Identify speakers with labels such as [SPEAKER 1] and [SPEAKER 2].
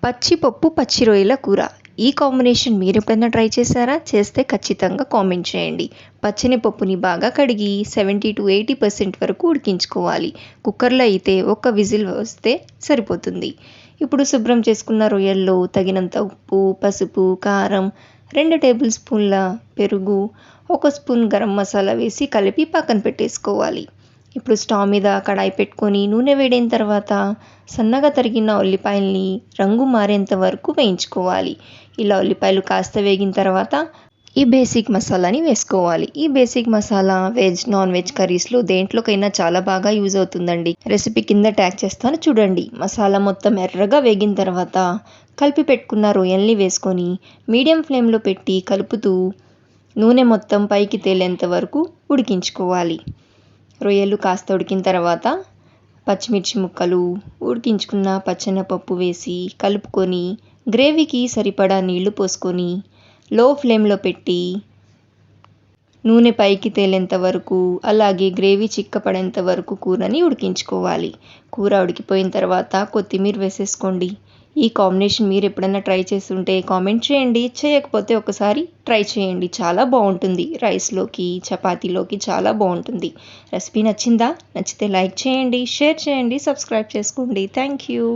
[SPEAKER 1] పచ్చిపప్పు పచ్చి రొయ్యల కూర. ఈ కాంబినేషన్ మీరెప్పుడైనా ట్రై చేశారా? చేస్తే ఖచ్చితంగా కామెంట్ చేయండి. పచ్చని పప్పుని బాగా కడిగి 70-80% వరకు ఉడికించుకోవాలి. కుక్కర్లో అయితే ఒక్క విజిల్ వస్తే సరిపోతుంది. ఇప్పుడు శుభ్రం చేసుకున్న రొయ్యల్లో తగినంత ఉప్పు, పసుపు, కారం, 2 టేబుల్ స్పూన్ల పెరుగు, 1 స్పూన్ గరం మసాలా వేసి కలిపి పక్కన పెట్టేసుకోవాలి. ఇప్పుడు స్టవ్ మీద కడాయి పెట్టుకొని నూనె వేడైన తర్వాత సన్నగా తరిగిన ఉల్లిపాయల్ని రంగు మారేంత వరకు వేయించుకోవాలి. ఇలా ఉల్లిపాయలు కాస్త వేగిన తర్వాత ఈ బేసిక్ మసాలాని వేసుకోవాలి. ఈ basic masala veg, non veg కర్రీస్లో దేంట్లోకైనా చాలా బాగా యూజ్ అవుతుందండి. రెసిపీ కింద ట్యాగ్ చేస్తాను చూడండి. మసాలా మొత్తం ఎర్రగా వేగిన తర్వాత కలిపి పెట్టుకున్న రొయ్యల్ని వేసుకొని మీడియం ఫ్లేమ్లో పెట్టి కలుపుతూ నూనె మొత్తం పైకి తేలేంత వరకు ఉడికించుకోవాలి. రొయ్యలు కాస్త ఉడికిన తర్వాత పచ్చిమిర్చి ముక్కలు, ఉడికించుకున్న పచ్చెనపప్పు వేసి కలుపుకొని గ్రేవీకి సరిపడా నీళ్లు పోసుకొని లో ఫ్లేమ్లో పెట్టి నూనె పైకి తేలేంత వరకు, అలాగే గ్రేవీ చిక్కపడేంత వరకు కూరని ఉడికించుకోవాలి. కూర ఉడికిపోయిన తర్వాత కొత్తిమీర వేసేసుకోండి. ఈ కాంబినేషన్ మీరు ఎప్పుడైనా ట్రై చేస్తుంటే కామెంట్ చేయండి. చేయకపోతే ఒకసారి ట్రై చేయండి. చాలా బాగుంటుంది. రైస్లోకి, చపాతీలోకి చాలా బాగుంటుంది. రెసిపీ నచ్చిందా? నచ్చితే లైక్ చేయండి, షేర్ చేయండి, సబ్స్క్రైబ్ చేసుకోండి. Thank you.